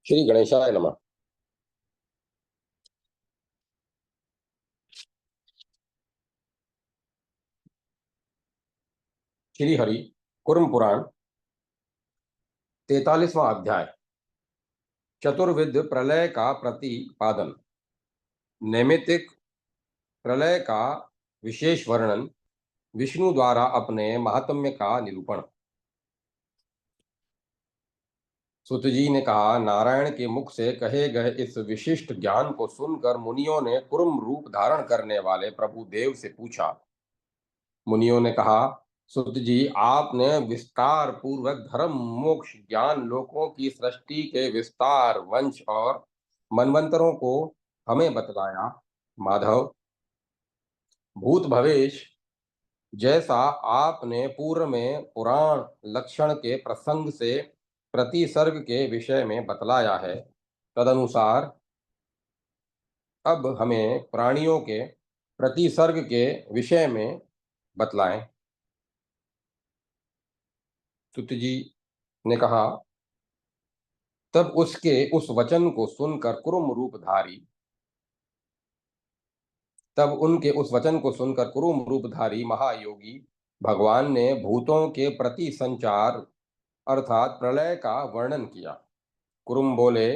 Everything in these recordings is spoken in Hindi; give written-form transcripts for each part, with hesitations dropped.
श्री गणेशाय नमः। श्री हरि कुर्म पुराण 43वां अध्याय चतुर्विध प्रलय का प्रतिपादन। नैमित्तिक प्रलय का विशेष वर्णन। विष्णु द्वारा अपने महात्म्य का निरूपण। सुत जी ने कहा, नारायण के मुख से कहे गए इस विशिष्ट ज्ञान को सुनकर मुनियों ने कुर्म रूप धारण करने वाले प्रभु देव से पूछा। मुनियों ने कहा, सुत जी, आपने विस्तार पूर्वक धर्म मोक्ष ज्ञान लोकों की सृष्टि के विस्तार वंश और मनवंतरों को हमें बतलाया। माधव, भूत भवेश जैसा आपने पूर्व में पुराण लक्षण के प्रसंग से प्रतिसर्ग के विषय में बतलाया है, तदनुसार अब हमें प्राणियों के प्रतिसर्ग के विषय में बतलाएं। सुत जी ने कहा, तब उस वचन को सुनकर कुरुम रूपधारी तब उनके उस वचन को सुनकर कुरुम रूपधारी महायोगी भगवान ने भूतों के प्रति संचार अर्थात प्रलय का वर्णन किया। कुरुम बोले,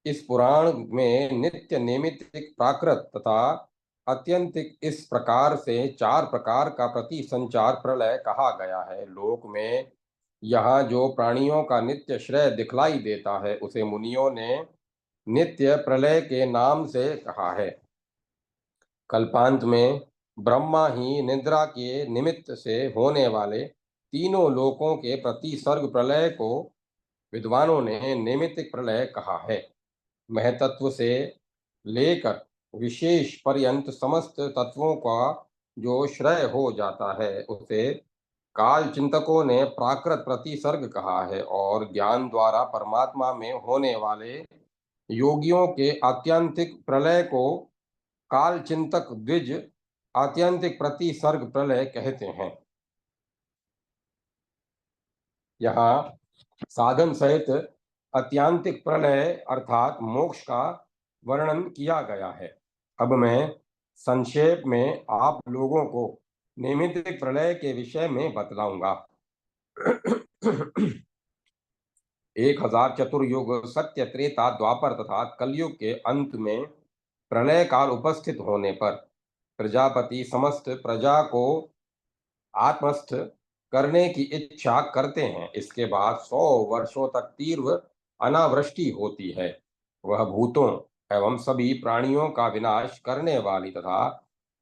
इस पुराण में नित्य नैमित्तिक प्राकृत तथा अत्यंतिक इस प्रकार से चार प्रकार का प्रति संचार प्रलय कहा गया है। लोक में यहाँ जो प्राणियों का नित्य श्रेय दिखलाई देता है उसे मुनियों ने नित्य प्रलय के नाम से कहा है। कल्पांत में ब्रह्मा ही निद्रा के निमित्त से होने वाले तीनों लोकों के प्रति सर्ग प्रलय को विद्वानों ने नैमित्तिक प्रलय कहा है। महतत्व से लेकर विशेष पर्यंत समस्त तत्वों का जो श्रेय हो जाता है उसे काल चिंतकों ने प्राकृत प्रतिसर्ग कहा है, और ज्ञान द्वारा परमात्मा में होने वाले योगियों के आत्यंतिक प्रलय को काल चिंतक द्विज आत्यंतिक प्रतिसर्ग प्रलय कहते हैं। यहाँ साधन सहित अत्यांतिक प्रलय अर्थात मोक्ष का वर्णन किया गया है। अब मैं संक्षेप में आप लोगों को नैमित्तिक प्रलय के विषय में बतलाऊंगा। 1000 चतुर्युग सत्य त्रेता द्वापर तथा कलयुग के अंत में प्रलय काल उपस्थित होने पर प्रजापति समस्त प्रजा को आत्मस्थ करने की इच्छा करते हैं। इसके बाद 100 वर्षों तक तीव्र अनावृष्टि होती है। वह भूतों एवं सभी प्राणियों का विनाश करने वाली तथा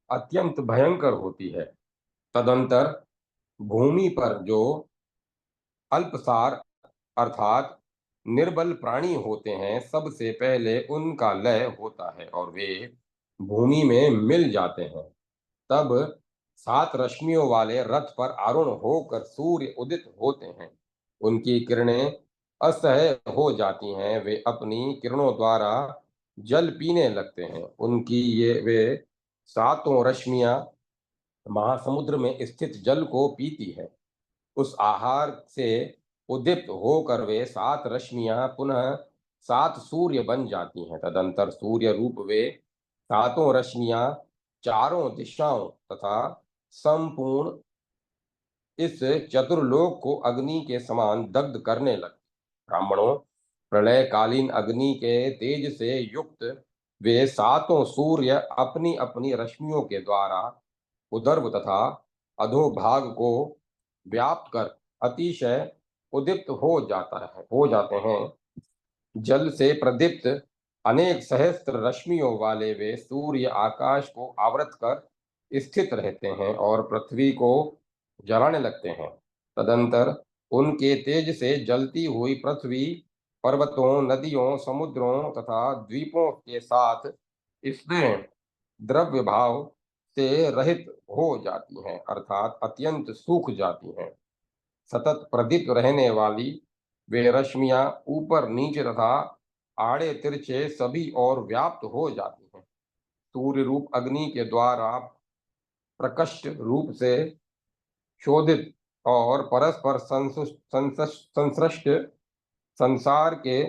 अत्यंत भयंकर होती है। तदंतर भूमि पर जो अल्पसार अर्थात निर्बल प्राणी होते हैं, सबसे पहले उनका लय होता है और वे भूमि में मिल जाते हैं। तब 7 रश्मियों वाले रथ पर आरूढ़ होकर सूर्य उदित होते हैं। उनकी किरणें असह्य हो जाती हैं। वे अपनी किरणों द्वारा जल पीने लगते हैं। उनकी ये वे 7 रश्मियां महासमुद्र में स्थित जल को पीती है। उस आहार से उद्दीप्त होकर वे 7 रश्मियां पुनः 7 सूर्य बन जाती हैं। तदंतर सूर्य रूप वे 7 रश्मियां चारों दिशाओं तथा संपूर्ण इस चतुर्लोक को अग्नि के समान दग्ध करने लगते। ब्राह्मणों, प्रलय कालीन अग्नि के तेज से युक्त वे 7 सूर्य अपनी अपनी रश्मियों के द्वारा उदर्भ तथा अधोभाग को व्याप्त कर अतिशय उद्दीप्त हो जाते हैं। जल से प्रदीप्त अनेक सहस्त्र रश्मियों वाले वे सूर्य आकाश को आवृत कर स्थित रहते हैं और पृथ्वी को जलाने लगते हैं। तदंतर उनके तेज से जलती हुई पृथ्वी पर्वतों, नदियों, समुद्रों तथा द्वीपों के साथ इसमें द्रव्य भाव से रहित हो जाती हैं अर्थात अत्यंत सूख जाती हैं। सतत प्रदीप्त रहने वाली वे रश्मियां ऊपर नीचे तथा आड़े तिरछे सभी और व्याप्त हो जाती हैं। सूर्य रूप अग्नि के द्वारा प्रकष्ट रूप से शोधित और परस्पर संसृष्ट संसार के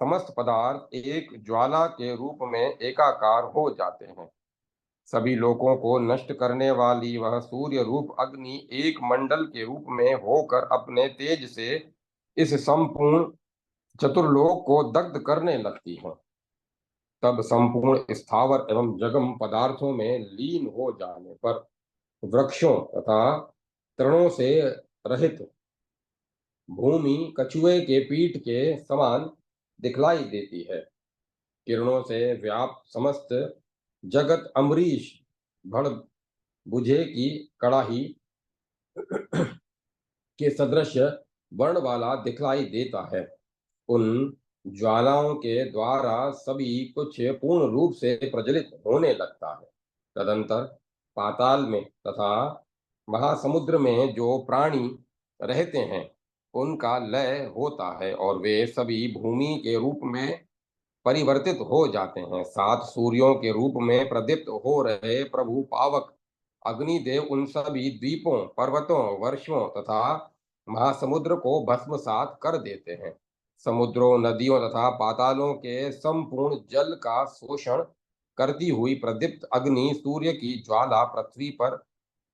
समस्त पदार्थ एक ज्वाला के रूप में एकाकार हो जाते हैं। सभी लोकों को नष्ट करने वाली वह सूर्य रूप अग्नि एक मंडल के रूप में होकर अपने तेज से इस संपूर्ण चतुर्लोक को दग्ध करने लगती है। तब संपूर्ण स्थावर एवं जगम पदार्थों में लीन हो जाने पर वृक्षों तथा तृणों से रहित भूमि कछुए के पीठ के समान दिखलाई देती है। किरणों से व्याप्त समस्त जगत अम्बरीश भड़ बुझे की कड़ाही के सदृश वर्ण वाला दिखलाई देता है। उन ज्वालाओं के द्वारा सभी कुछ पूर्ण रूप से प्रज्वलित होने लगता है। तदंतर पाताल में तथा महासमुद्र में जो प्राणी रहते हैं उनका लय होता है और वे सभी भूमि के रूप में परिवर्तित हो जाते हैं। सात सूर्यों के रूप में प्रदीप्त हो रहे प्रभु पावक अग्निदेव उन सभी द्वीपों, पर्वतों, वर्षों तथा महासमुद्र को भस्मसात कर देते हैं। समुद्रों, नदियों तथा पातालों के संपूर्ण जल का शोषण करती हुई प्रदीप्त अग्नि सूर्य की ज्वाला पृथ्वी पर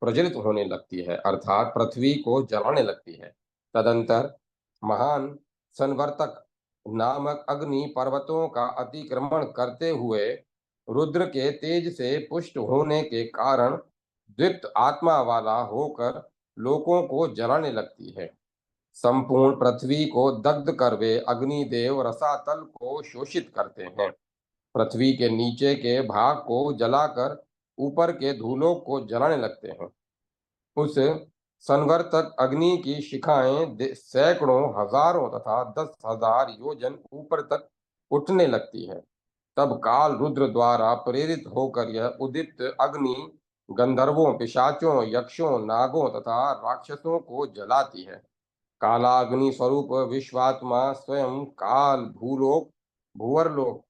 प्रज्वलित होने लगती है, अर्थात पृथ्वी को जलाने लगती है। तदंतर महान संवर्तक नामक अग्नि पर्वतों का अतिक्रमण करते हुए रुद्र के तेज से पुष्ट होने के कारण द्वित आत्मा वाला होकर लोकों को जलाने लगती है। संपूर्ण पृथ्वी को दग्ध कर वे अग्निदेव रसातल को शोषित करते हैं। पृथ्वी के नीचे के भाग को जलाकर ऊपर के धूलोक को जलाने लगते हैं। उस संवर्तक अग्नि की शिखाएं सैकड़ों, हजारों तथा 10,000 योजन ऊपर तक उठने लगती है। तब काल रुद्र द्वारा प्रेरित होकर यह उदीप्त अग्नि गंधर्वों, पिशाचों, यक्षों, नागों तथा राक्षसों को जलाती है। कालाग्नि स्वरूप विश्वात्मा स्वयं काल भूलोक, भूवरलोक,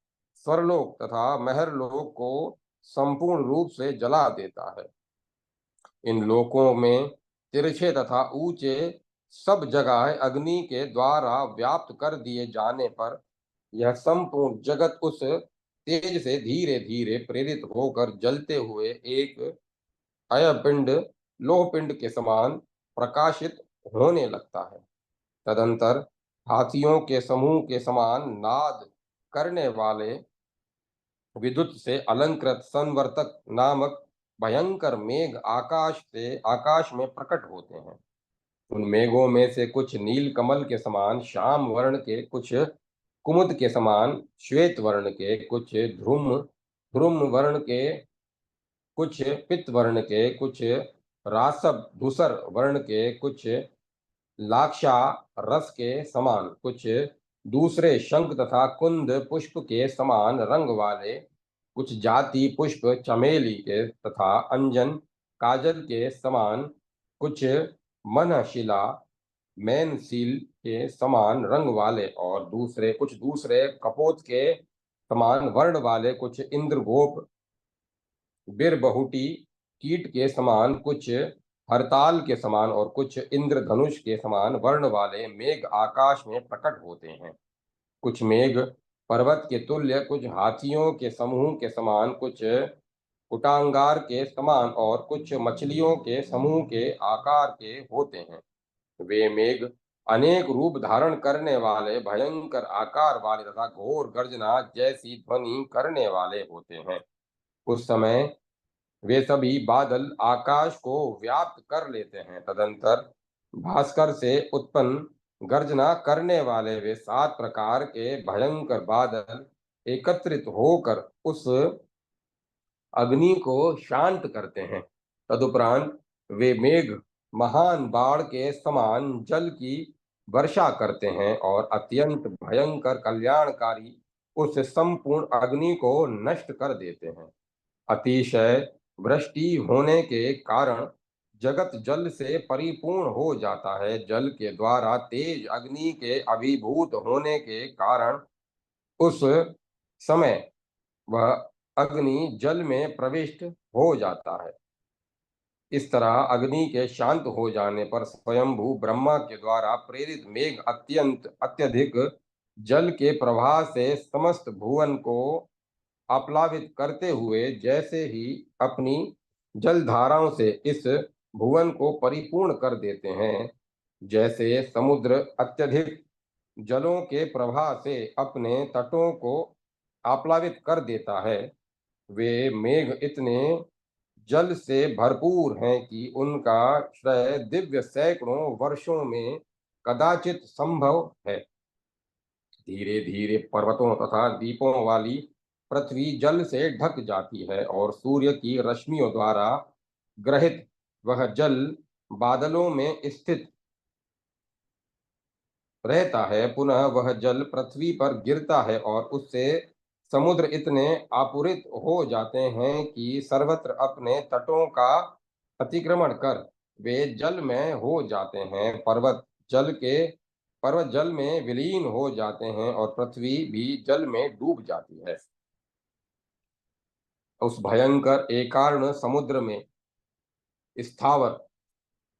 स्वरलोक तथा महरलोक को संपूर्ण रूप से जला देता है। इन लोकों में तिरछे तथा ऊंचे सब जगह अग्नि के द्वारा व्याप्त कर दिए जाने पर यह संपूर्ण जगत उस तेज से धीरे धीरे प्रेरित होकर जलते हुए एक अयपिंड, लोहपिंड के समान प्रकाशित होने लगता है। तदंतर हाथियों के समूह के समान नाद करने वाले विद्युत से अलंकृत संवर्तक नामक भयंकर मेघ आकाश में प्रकट होते हैं। उन मेघों में से कुछ नील कमल के समान श्याम वर्ण के, कुछ कुमुद के समान श्वेत वर्ण के, कुछ ध्रुम ध्रुम वर्ण के, कुछ पित्त वर्ण के, कुछ रासव धूसर वर्ण के, कुछ लाक्षा रस के समान, कुछ दूसरे शंख तथा कुंद पुष्प के समान रंग वाले, कुछ जाति पुष्प चमेली के तथा अंजन काजल के समान, कुछ मनशिला मैनसील के समान रंग वाले और कुछ दूसरे कपोत के समान वर्ण वाले, कुछ इंद्रगोप बिरबहुटी कीट के समान, कुछ हरताल के समान और कुछ इंद्रधनुष के समान वर्ण वाले मेघ आकाश में प्रकट होते हैं। कुछ मेघ पर्वत के तुल्य, कुछ हाथियों के समूह के समान, कुछ उटांगार के समान और कुछ मछलियों के समूह के आकार के होते हैं। वे मेघ अनेक रूप धारण करने वाले, भयंकर आकार वाले तथा घोर गर्जना जैसी ध्वनि करने वाले होते हैं। उस समय वे सभी बादल आकाश को व्याप्त कर लेते हैं। तदंतर भास्कर से उत्पन्न गर्जना करने वाले वे 7 प्रकार के भयंकर बादल एकत्रित होकर उस अग्नि को शांत करते हैं। तदुपरांत वे मेघ महान बाढ़ के समान जल की वर्षा करते हैं और अत्यंत भयंकर कल्याणकारी उस संपूर्ण अग्नि को नष्ट कर देते हैं। अतिशय वृष्टि होने के कारण जगत जल से परिपूर्ण हो जाता है। जल के द्वारा तेज अग्नि के अभिभूत होने के कारण उस समय वह अग्नि जल में प्रविष्ट हो जाता है। इस तरह अग्नि के शांत हो जाने पर स्वयंभू ब्रह्मा के द्वारा प्रेरित मेघ अत्यधिक जल के प्रवाह से समस्त भुवन को आप्लावित करते हुए जैसे ही अपनी जल धाराओं से इस भुवन को परिपूर्ण कर देते हैं, जैसे समुद्र अत्यधिक जलों के प्रवाह से अपने तटों को आप्लावित कर देता है, वे मेघ इतने जल से भरपूर हैं कि उनका क्षय दिव्य सैकड़ों वर्षों में कदाचित संभव है। धीरे धीरे पर्वतों तथा द्वीपों वाली पृथ्वी जल से ढक जाती है और सूर्य की रश्मियों द्वारा ग्रहित वह जल बादलों में स्थित रहता है। पुनः वह जल पृथ्वी पर गिरता है और उससे समुद्र इतने आपूरित हो जाते हैं कि सर्वत्र अपने तटों का अतिक्रमण कर वे जल में हो जाते हैं। पर्वत जल में विलीन हो जाते हैं और पृथ्वी भी जल में डूब जाती है। उस भयंकर एकार्ण समुद्र में स्थावर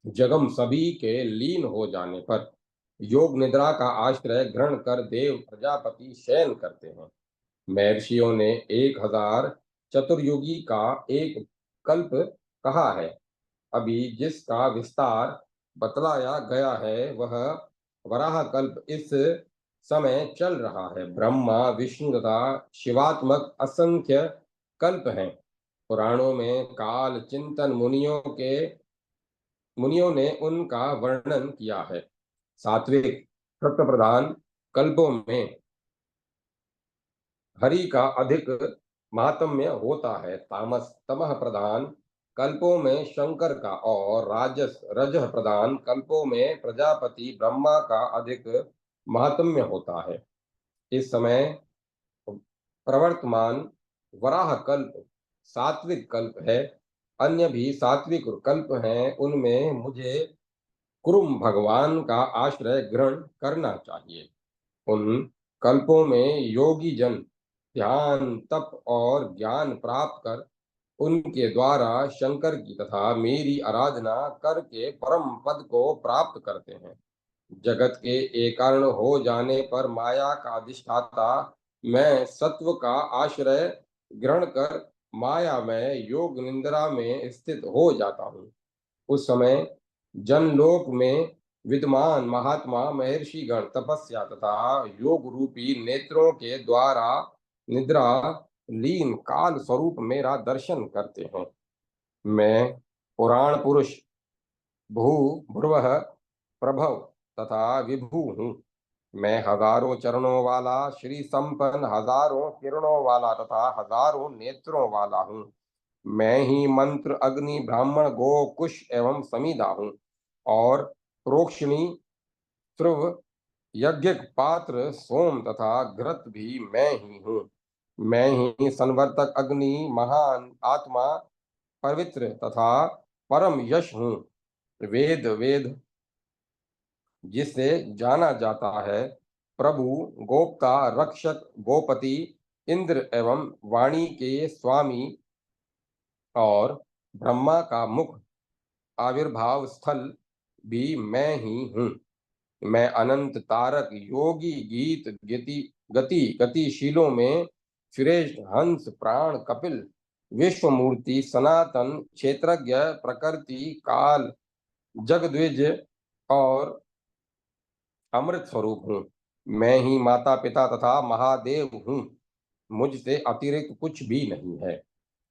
जगम सभी के लीन हो जाने पर योग निद्रा का आश्रय ग्रहण कर देव प्रजापति शयन करते हैं। महर्षियों ने 1000 चतुर्युगी का एक कल्प कहा है। अभी जिसका विस्तार बतलाया गया है वह वराह कल्प इस समय चल रहा है। ब्रह्मा विष्णु तथा शिवात्मक असंख्य कल्प हैं। पुराणों में काल चिंतन मुनियों ने उनका वर्णन किया है। सात्विक सत्य प्रधान कल्पों में हरि का अधिक महात्म्य होता है। तामस तमह प्रधान कल्पों में शंकर का और राजस रजह प्रधान कल्पों में प्रजापति ब्रह्मा का अधिक महात्म्य होता है। इस समय प्रवर्तमान वराह कल्प सात्विक कल्प है। अन्य भी सात्विक कल्प हैं, उनमें मुझे कुरुम भगवान का आश्रय ग्रहण करना चाहिए। उन कल्पों में योगी जन ध्यान तप और ज्ञान प्राप्त कर उनके द्वारा शंकर की तथा मेरी आराधना करके परम पद को प्राप्त करते हैं। जगत के एकारण हो जाने पर माया का अधिष्ठाता मैं सत्व का आश्रय ग्रहण कर माया में योग निंद्रा में स्थित हो जाता हूँ। उस समय जनलोक में विद्वान महात्मा महर्षिगण तपस्या तथा योग रूपी नेत्रों के द्वारा निद्रा लीन काल स्वरूप मेरा दर्शन करते हैं। मैं पुराण पुरुष भू भ्रुव प्रभव तथा विभु हूँ। मैं हजारों चरणों वाला श्री संपन्न हजारों किरणों वाला तथा हजारों नेत्रों वाला हूँ। मैं ही मंत्र अग्नि ब्राह्मण गो कुश एवं समीधा हूँ और प्रोक्षणी ध्रुव यज्ञ पात्र सोम तथा घृत भी मैं ही हूँ। मैं ही संवर्तक अग्नि महान आत्मा पवित्र तथा परम यश हूँ। वेद वेद जिसे जाना जाता है, प्रभु गोप्ता रक्षक गोपति इंद्र एवं वाणी के स्वामी और ब्रह्मा का मुख आविर्भाव स्थल भी मैं ही हूँ। मैं अनंत तारक योगी गीत गतिशीलों में श्रेष्ठ हंस प्राण कपिल विश्वमूर्ति सनातन क्षेत्रज्ञ प्रकृति काल जगद्विज और अमृत स्वरूप हूँ। मैं ही माता पिता तथा महादेव हूँ। मुझसे अतिरिक्त कुछ भी नहीं है।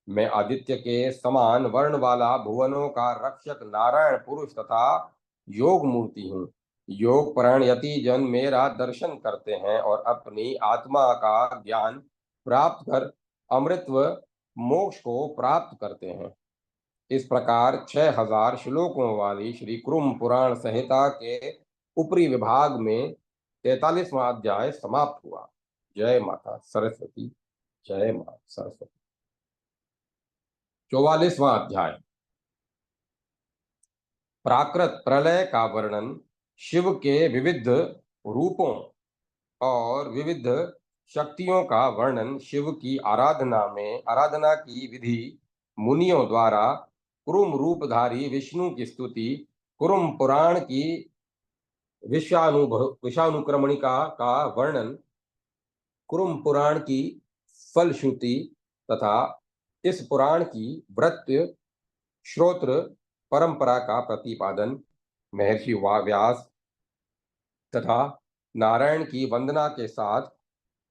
मैं आदित्य के समान वर्ण वाला भुवनों का रक्षक नारायण पुरुष तथा योग मूर्ति हूँ। योग परायण यति जन मेरा दर्शन करते हैं और अपनी आत्मा का ज्ञान प्राप्त कर अमृतत्व मोक्ष को प्राप्त करते हैं। इस प्रकार 6000 श्लोकों वाली श्री कुरुम पुराण संहिता के ऊपरी विभाग में 43वां अध्याय समाप्त हुआ। जय माता सरस्वती। जय माता सरस्वती। 44वां अध्याय प्राकृत प्रलय का वर्णन। शिव के विविध रूपों और विविध शक्तियों का वर्णन। शिव की आराधना की विधि। मुनियों द्वारा कुरुम रूपधारी विष्णु की स्तुति। कुरुम पुराण की विषानुक्रमणिका का वर्णन कुरुम पुराण की फलश्रुति तथा इस पुराण की वृत्त श्रोत्र परंपरा का प्रतिपादन महर्षि व्यास तथा नारायण की वंदना के साथ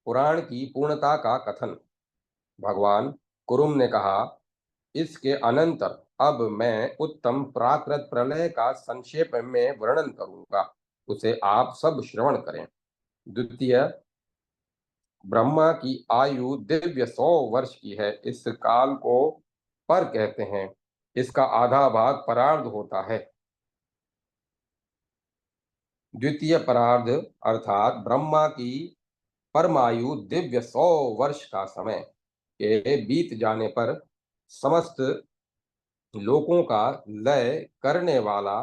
पुराण की पूर्णता का कथन। भगवान कुरुम ने कहा, इसके अनंतर अब मैं उत्तम प्राकृत प्रलय का संक्षेप में वर्णन करूंगा, उसे आप सब श्रवण करें। द्वितीय, ब्रह्मा की आयु दिव्य 100 वर्ष की है। इस काल को पर कहते हैं। इसका आधा भाग परार्ध होता है। द्वितीय परार्ध अर्थात ब्रह्मा की परमायु दिव्य 100 वर्ष का समय के बीत जाने पर समस्त लोकों का लय करने वाला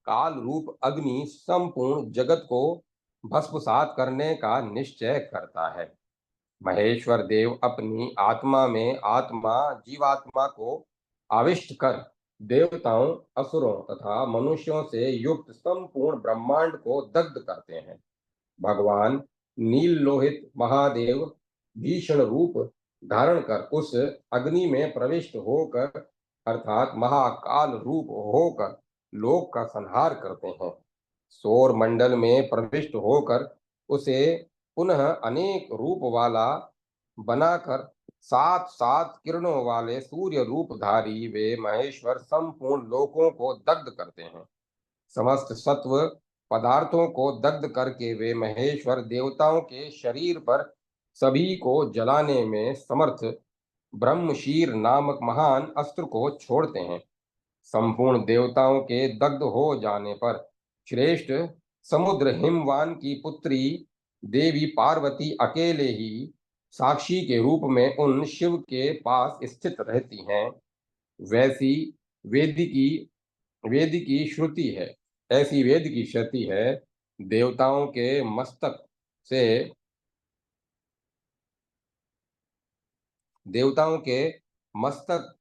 काल रूप अग्नि संपूर्ण जगत को भस्मसात करने का निश्चय करता है। महेश्वर देव अपनी आत्मा में आत्मा जीवात्मा को आविष्ट कर देवताओं, असुरों तथा मनुष्यों से युक्त संपूर्ण ब्रह्मांड को दग्ध करते हैं। भगवान नील लोहित महादेव भीषण रूप धारण कर उस अग्नि में प्रविष्ट होकर अर्थात महाकाल रूप होकर लोक का संहार करते हैं। सौर मंडल में प्रविष्ट होकर उसे पुनः अनेक रूप वाला बनाकर सात सात किरणों वाले सूर्य रूपधारी वे महेश्वर संपूर्ण लोकों को दग्ध करते हैं। समस्त सत्व पदार्थों को दग्ध करके वे महेश्वर देवताओं के शरीर पर सभी को जलाने में समर्थ ब्रह्मशीर नामक महान अस्त्र को छोड़ते हैं। संपूर्ण देवताओं के दग्ध हो जाने पर श्रेष्ठ समुद्र हिमवान की पुत्री देवी पार्वती अकेले ही साक्षी के रूप में उन शिव के पास स्थित रहती हैं। वैसी वेदिकी वेदिकी श्रुति है ऐसी वेद की श्रुति है, देवताओं के मस्तक से देवताओं के मस्तक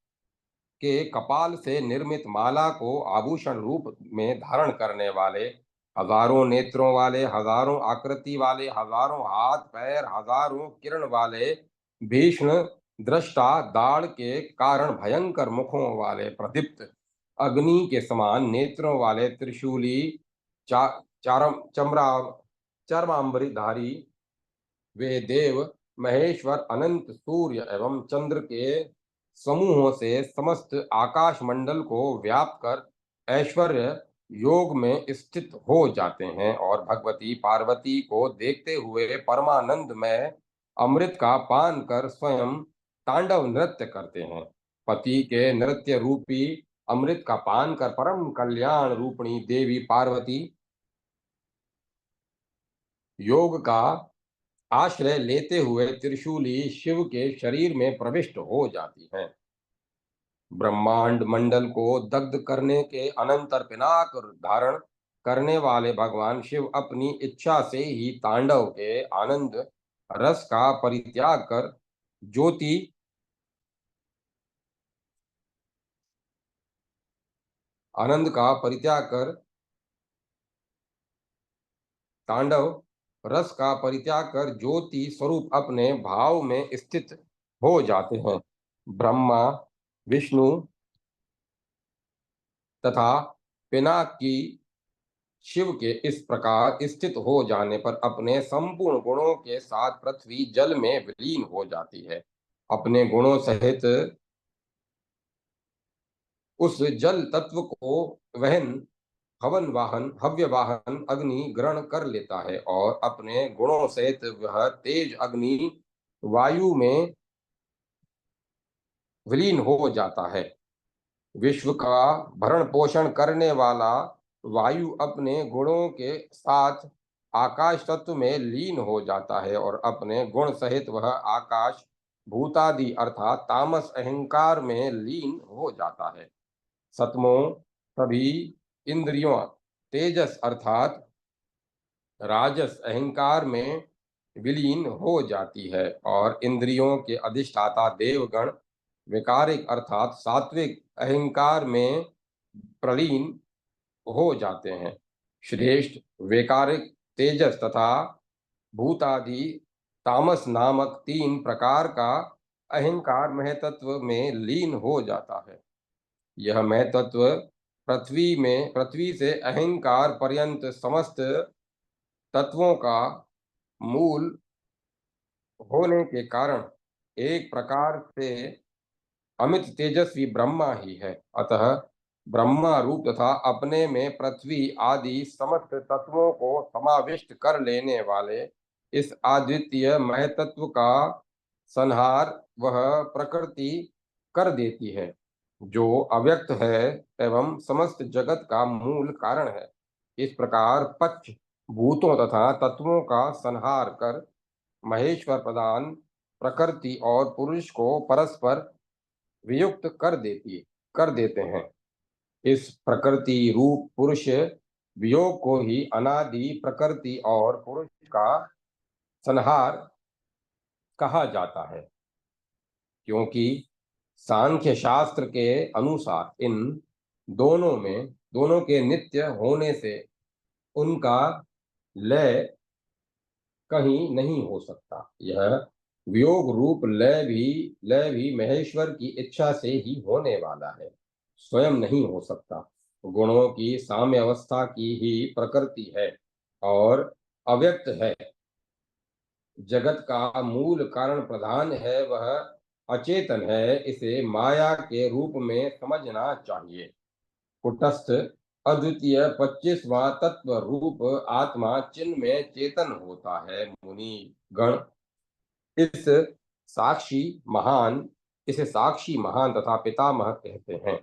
के कपाल से निर्मित माला को आभूषण रूप में धारण करने वाले, हजारों नेत्रों वाले, हजारों आकृति वाले, हजारों हाथ पैर, हजारों किरण वाले, भीषण दृष्टा दाढ़ के कारण भयंकर मुखों वाले, प्रदीप्त अग्नि के समान नेत्रों वाले, त्रिशूली चा, चारम चमरा चर्मांबरीधारी वे देव महेश्वर अनंत सूर्य एवं चंद्र के समूहों से समस्त आकाश मंडल को व्याप्त कर ऐश्वर्य योग में स्थित हो जाते हैं और भगवती पार्वती को देखते हुए परमानंद में अमृत का पान कर स्वयं तांडव नृत्य करते हैं। पति के नृत्य रूपी अमृत का पान कर परम कल्याण रूपिणी देवी पार्वती योग का आश्रय लेते हुए त्रिशूली शिव के शरीर में प्रविष्ट हो जाती हैं। ब्रह्मांड मंडल को दग्ध करने के अनंतर पिनाक धारण करने वाले भगवान शिव अपनी इच्छा से ही तांडव के आनंद रस का परित्याग कर ज्योति आनंद का परित्याग कर तांडव रस का परित्याग कर ज्योति स्वरूप अपने भाव में स्थित हो जाते हैं। ब्रह्मा विष्णु तथा पिनाक की शिव के इस प्रकार स्थित हो जाने पर अपने संपूर्ण गुणों के साथ पृथ्वी जल में विलीन हो जाती है। अपने गुणों सहित उस जल तत्व को वहन हवन वाहन हव्य वाहन अग्नि ग्रहण कर लेता है और अपने गुणों सहित वह तेज अग्नि वायु में विलीन हो जाता है। विश्व का भरण पोषण करने वाला वायु अपने गुणों के साथ आकाश तत्व में लीन हो जाता है और अपने गुण सहित वह आकाश भूतादि अर्थात तामस अहंकार में लीन हो जाता है। सतमो सभी इंद्रियों तेजस अर्थात राजस अहंकार में विलीन हो जाती है और इंद्रियों के अधिष्ठाता देवगण विकारिक अर्थात सात्विक अहंकार में प्रलीन हो जाते हैं। श्रेष्ठ वैकारिक तेजस तथा भूतादि तामस नामक तीन प्रकार का अहंकार महतत्व में लीन हो जाता है। यह महतत्व पृथ्वी से अहंकार पर्यंत समस्त तत्वों का मूल होने के कारण एक प्रकार से अमित तेजस्वी ब्रह्मा ही है। अतः ब्रह्मा रूप तथा अपने में पृथ्वी आदि समस्त तत्वों को समाविष्ट कर लेने वाले इस अद्वितीय महतत्व का संहार वह प्रकृति कर देती है, जो अव्यक्त है एवं समस्त जगत का मूल कारण है। इस प्रकार पंच भूतों तथा तत्वों का संहार कर महेश्वर प्रधान प्रकृति और पुरुष को परस्पर वियुक्त कर देते हैं। इस प्रकृति रूप पुरुष वियोग को ही अनादि प्रकृति और पुरुष का संहार कहा जाता है, क्योंकि सांख्य शास्त्र के अनुसार इन दोनों के नित्य होने से उनका लय कहीं नहीं हो सकता। यह वियोग रूप लय भी महेश्वर की इच्छा से ही होने वाला है, स्वयं नहीं हो सकता। गुणों की साम्य अवस्था की ही प्रकृति है और अव्यक्त है। जगत का मूल कारण प्रधान है, वह अचेतन है, इसे माया के रूप में समझना चाहिए। कुटस्थ अद्वितीय 25वां तत्व रूप आत्मा चिन्ह में चेतन होता है। मुनि गण इस साक्षी महान इसे साक्षी महान तथा पितामह कहते हैं।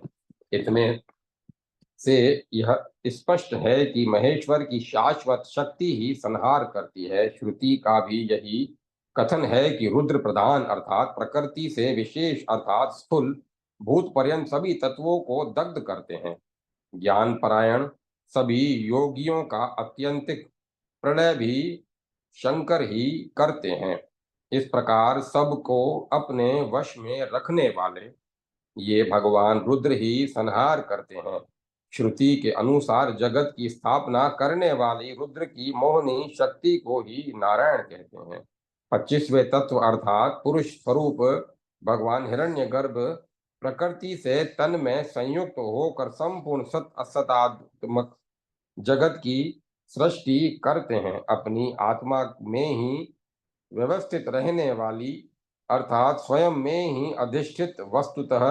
इतने से यह स्पष्ट है कि महेश्वर की शाश्वत शक्ति ही संहार करती है। श्रुति का भी यही कथन है कि रुद्र प्रधान अर्थात प्रकृति से विशेष अर्थात स्थूल भूत पर्यंत सभी तत्वों को दग्ध करते हैं। ज्ञान परायण सभी योगियों का अत्यंतिक प्रणय भी शंकर ही करते हैं। इस प्रकार सबको अपने वश में रखने वाले ये भगवान रुद्र ही संहार करते हैं। श्रुति के अनुसार जगत की स्थापना करने वाली रुद्र की मोहनी शक्ति को ही नारायण कहते हैं। 25वें तत्व अर्थात पुरुष स्वरूप भगवान हिरण्यगर्भ प्रकृति से तन में संयुक्त होकर संपूर्ण सत असतात्मक जगत की सृष्टि करते हैं। अपनी आत्मा में ही व्यवस्थित रहने वाली अर्थात स्वयं में ही अधिष्ठित वस्तुतः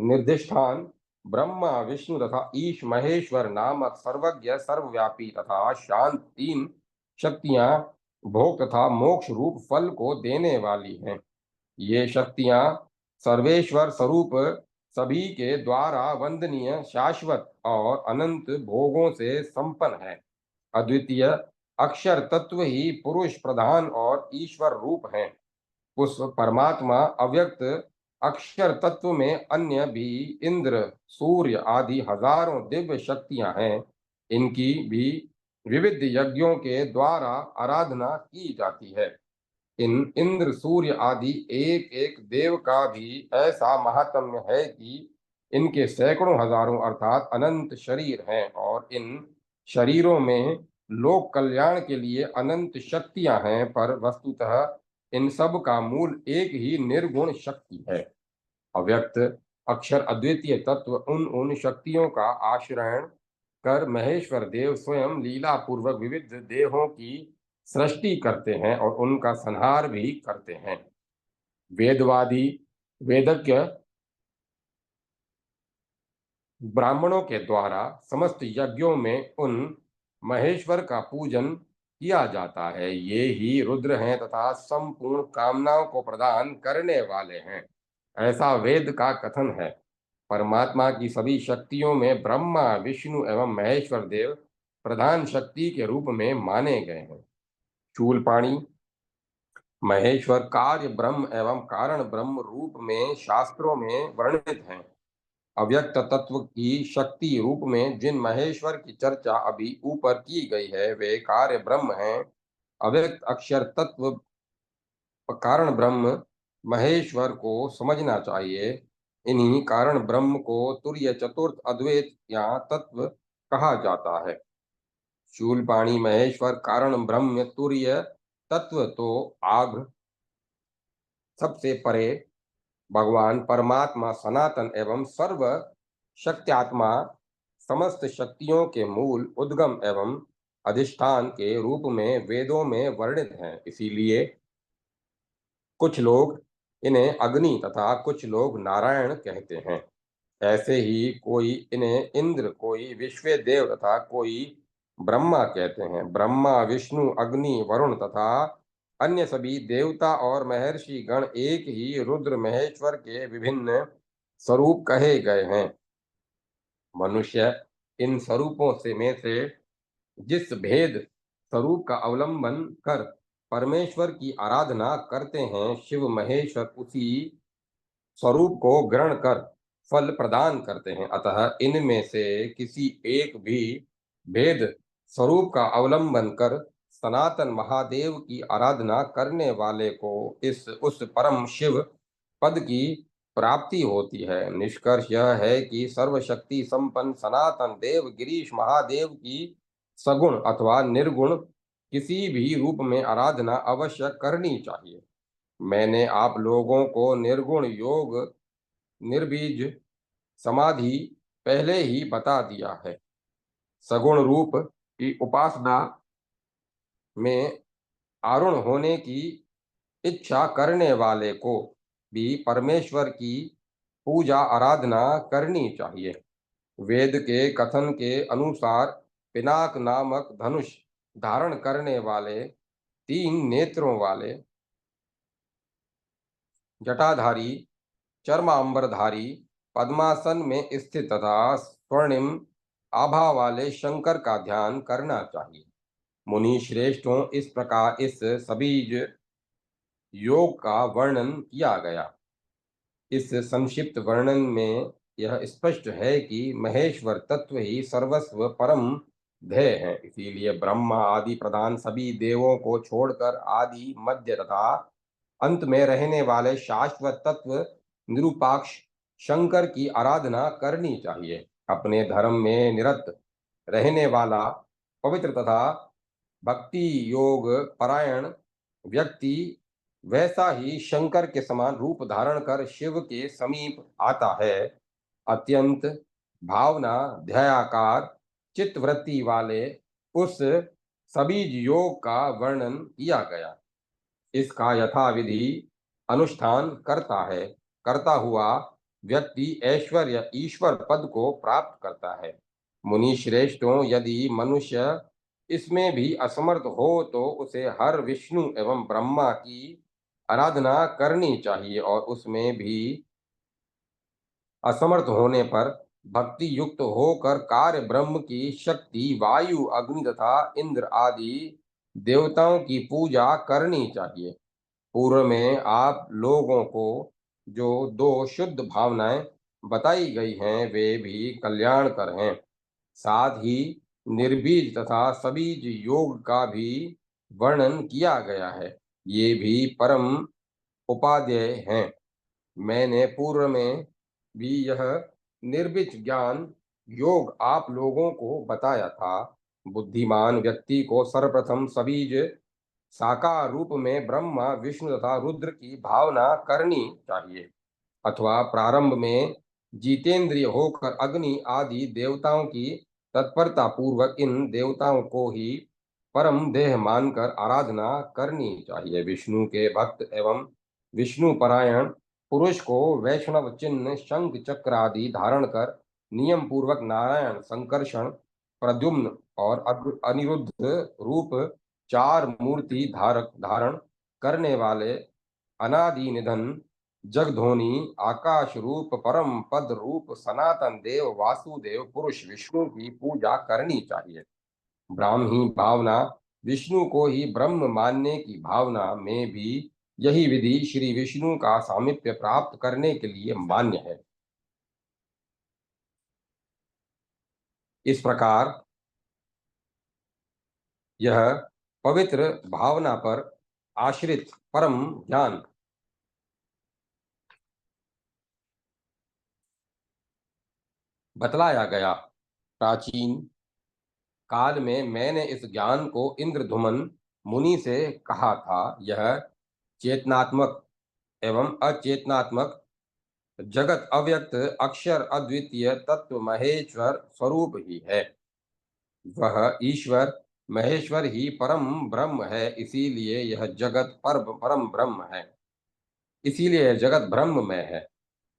निर्दिष्ठान ब्रह्मा विष्णु तथा ईश महेश्वर नामक सर्वज्ञ सर्वव्यापी तथा शांत तीन शक्तियां भोग तथा मोक्ष रूप फल को देने वाली हैं। ये शक्तियां सर्वेश्वर स्वरूप सभी के द्वारा वंदनीय शाश्वत और अनंत भोगों से संपन्न है। अद्वितीय अक्षर तत्व ही पुरुष प्रधान और ईश्वर रूप हैं। उस परमात्मा अव्यक्त अक्षर तत्व में अन्य भी इंद्र सूर्य आदि हजारों दिव्य शक्तियां हैं। इनकी भी विविध यज्ञों के द्वारा आराधना की जाती है। इन इंद्र सूर्य आदि एक एक देव का भी ऐसा महात्म्य है कि इनके सैकड़ों हजारों अर्थात अनंत शरीर हैं और इन शरीरों में लोक कल्याण के लिए अनंत शक्तियां हैं, पर वस्तुतः इन सब का मूल एक ही निर्गुण शक्ति है। अव्यक्त अक्षर अद्वितीय तत्व उन उन शक्तियों का आश्रयण कर महेश्वर देव स्वयं लीला पूर्वक विविध देहों की सृष्टि करते हैं और उनका संहार भी करते हैं। वेदवादी वेदज्ञ ब्राह्मणों के द्वारा समस्त यज्ञों में उन महेश्वर का पूजन किया जाता है। ये ही रुद्र हैं तथा संपूर्ण कामनाओं को प्रदान करने वाले हैं, ऐसा वेद का कथन है। परमात्मा की सभी शक्तियों में ब्रह्मा विष्णु एवं महेश्वर देव प्रधान शक्ति के रूप में माने गए हैं। शूलपाणी महेश्वर कार्य ब्रह्म एवं कारण ब्रह्म रूप में शास्त्रों में वर्णित हैं। अव्यक्त तत्व की शक्ति रूप में जिन महेश्वर की चर्चा अभी ऊपर की गई है, वे कार्य ब्रह्म हैं। अव्यक्त अक्षर तत्व कारण ब्रह्म महेश्वर को समझना चाहिए। इन्हीं कारण ब्रह्म को तुर्य चतुर्थ अद्वैत या तत्व कहा जाता है। शूलपाणी महेश्वर कारण ब्रह्म तुर्य तत्व तो आग सबसे परे भगवान परमात्मा सनातन एवं सर्व शक्त्यात्मा समस्त शक्तियों के मूल उद्गम एवं अधिष्ठान के रूप में वेदों में वर्णित हैं। इसीलिए कुछ लोग इन्हें अग्नि तथा कुछ लोग नारायण कहते हैं। ऐसे ही कोई इन्हें इंद्र, कोई विश्व देव तथा कोई ब्रह्मा कहते हैं। ब्रह्मा, विष्णु, अग्नि, वरुण तथा अन्य सभी देवता और महर्षि गण एक ही रुद्र महेश्वर के विभिन्न स्वरूप कहे गए हैं। मनुष्य इन स्वरूपों से जिस भेद स्वरूप का अवलंबन कर परमेश्वर की आराधना करते हैं, शिव महेश्वर उसी स्वरूप को ग्रहण कर फल प्रदान करते हैं। अतः इनमें से किसी एक भी भेद स्वरूप का अवलंबन कर सनातन महादेव की आराधना करने वाले को इस उस परम शिव पद की प्राप्ति होती है। निष्कर्ष यह है कि सर्वशक्ति संपन्न सनातन देव गिरीश महादेव की सगुण अथवा निर्गुण किसी भी रूप में आराधना अवश्य करनी चाहिए। मैंने आप लोगों को निर्गुण योग, निर्बीज समाधि पहले ही बता दिया है। सगुण रूप की उपासना में आरूढ़ होने की इच्छा करने वाले को भी परमेश्वर की पूजा आराधना करनी चाहिए। वेद के कथन के अनुसार पिनाक नामक धनुष धारण करने वाले, तीन नेत्रों वाले, जटाधारी, चर्मांबरधारी, पद्मासन में स्थित तथा स्वर्णिम आभा वाले शंकर का ध्यान करना चाहिए। मुनि श्रेष्ठों, इस प्रकार इस सबीज योग का वर्णन किया गया। इस संक्षिप्त वर्णन में यह स्पष्ट है कि महेश्वर तत्व ही सर्वस्व परम ध्येय है। इसीलिए ब्रह्मा आदि प्रधान सभी देवों को छोड़कर आदि, मध्य तथा अंत में रहने वाले शाश्वत तत्व निरूपाक्ष शंकर की आराधना करनी चाहिए। अपने धर्म में निरत रहने वाला पवित्र तथा भक्ति योग परायण व्यक्ति वैसा ही शंकर के समान रूप धारण कर शिव के समीप आता है। अत्यंत भावना ध्यायाकार चित्तवृत्ति वाले उस सबीज योग का वर्णन किया गया। इसका यथाविधि अनुष्ठान करता हुआ व्यक्ति ऐश्वर्य ईश्वर पद को प्राप्त करता है। मुनि श्रेष्ठों, यदि मनुष्य इसमें भी असमर्थ हो तो उसे हर विष्णु एवं ब्रह्मा की आराधना करनी चाहिए और उसमें भी असमर्थ होने पर भक्ति युक्त होकर कार्य ब्रह्म की शक्ति वायु, अग्नि तथा इंद्र आदि देवताओं की पूजा करनी चाहिए। पूर्व में आप लोगों को जो दो शुद्ध भावनाएं बताई गई हैं वे भी कल्याणकर हैं। साथ ही निर्बीज तथा सबीज योग का भी वर्णन किया गया है। ये भी परम उपादेय हैं। मैंने पूर्व में भी यह निर्विच ज्ञान योग आप लोगों को बताया था। बुद्धिमान व्यक्ति को सर्वप्रथम सबीज साकार रूप में ब्रह्मा, विष्णु तथा रुद्र की भावना करनी चाहिए, अथवा प्रारंभ में जितेंद्रिय होकर अग्नि आदि देवताओं की तत्परता पूर्वक इन देवताओं को ही परम देह मानकर आराधना करनी चाहिए। विष्णु के भक्त एवं विष्णु परायण पुरुष को वैष्णव चिन्ह शंख चक्र आदि धारण कर नियम पूर्वक नारायण, संकर्षण, प्रद्युम्न और अनिरुद्ध रूप चार मूर्ति धारण करने वाले अनादि निधन जगधोनी आकाश रूप परम पद रूप सनातन देव वासुदेव पुरुष विष्णु की पूजा करनी चाहिए। ब्राह्मी भावना विष्णु को ही ब्रह्म मानने की भावना में भी यही विधि श्री विष्णु का सामीप्य प्राप्त करने के लिए मान्य है। इस प्रकार यह पवित्र भावना पर आश्रित परम ज्ञान बतलाया गया। प्राचीन काल में मैंने इस ज्ञान को इंद्रधुमन मुनि से कहा था। यह चेतनात्मक एवं अचेतनात्मक जगत अव्यक्त अक्षर अद्वितीय तत्व महेश्वर स्वरूप ही है। वह ईश्वर महेश्वर ही परम ब्रह्म है, इसीलिए यह जगत परम ब्रह्म है, इसीलिए यह जगत ब्रह्म में है।